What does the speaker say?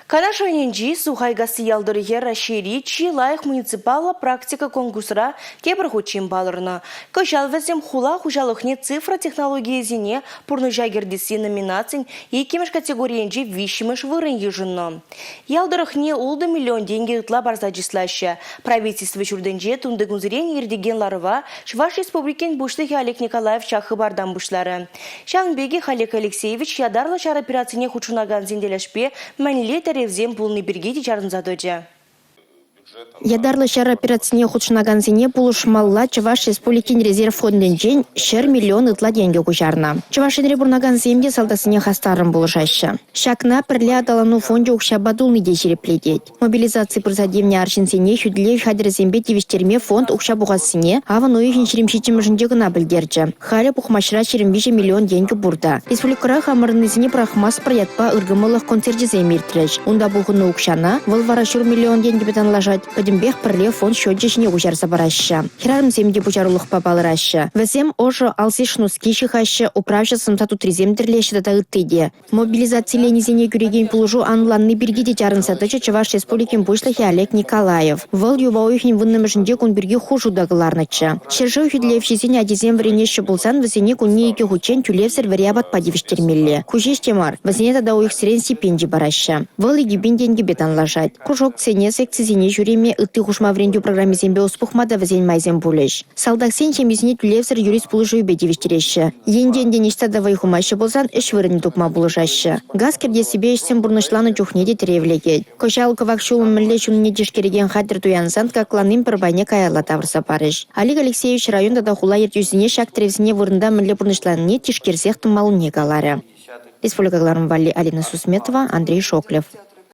Канашанинджи сухайгасы ялдырыгер рашери чилайх муниципала практика конкурсра кебір хучин балырны. Кышал візім хула хужалықне цифра технология зине пурны жагердесі номинацин екемеш категориянджи вишімеш вырын ежынны. Ялдырыхне улды миллион деньги ытла барзаджислаща. Правительство чурденже тундыгунзырен ердеген ларыва Шваш республикен бушлығы Олег Николаев чахы бардан бушлары. Шаңбеги Олег Алексеевич ядарлы шар операцияне хучунаган зинделяшпе мәніле ревзем пулны бергети чарын задоджа. Ядарлы шар операцияне худшынаган зене пулышмалла Чуваш республикин резерв фонден жен шер миллион ытла деньги кучарна. Чуваш бурнаган земде салдасыне хастарын булышаща. Шакна пірле адалану фонде укшабадулны де жерепледет. Мобилизации прозадевне аршинсене хюдле хадыр зембе тивиштерме фонд укшабуғасыне аван ойхин шеремшичим жындегына білдерджі. Халі пухмашра шерембиже миллион деньги бурда. Республикара хамырнызыне прахмас проятпа ыргымылық концерте земиртреш. Унда бұғыны укшана, валварашур миллион деньги бетан лажать. Падимбех пірле фонд счетчешіне ужарса бараща. Хирарым земде бучарулық папалыраща. Вазем ожо алсишну скишихаща управща самсату триземдерлеші дата ыттыде. Мобилизациялені зене күреген пулужу анланны бергеде жарын сатычы Чуваш республикин бушлахи Олег Николаев. Выл юва ойхин выннымышынде кун бірге хужу дағыларнычы. Шержу хүдлевшізене адезем варенеші булсан вазене кунне еке хучен тюлевсер вариабат падивіштермелі. Хужеш темар, вазене тада ойх сирен стипендий бараща. Выл егибен деньги бетан лажать. Кружок цене секцизене жюреме ытты хушма врендю программе зембе успухмада вазен майзен булеш. Салдак сен чемизне тюлевсер юрист пулыжу бедивиштереші. Енден денешта давай хумашы болсан эш вырын тукма булышаща. Газ кебде себе ешсен бурнышланы чухнеде теревлегет. Кошалка вакшулын міллечун недешкереген хадыр туянсан какланым пырбайне каялла тавырса парыш. Олег Алексеевич районда да хула ертюзіне шак теревзіне вырында мілле бурнышланы тишкерсех тумалыне калары. Республикаларым Валли Алина Сусметова, Андрей Шоклев.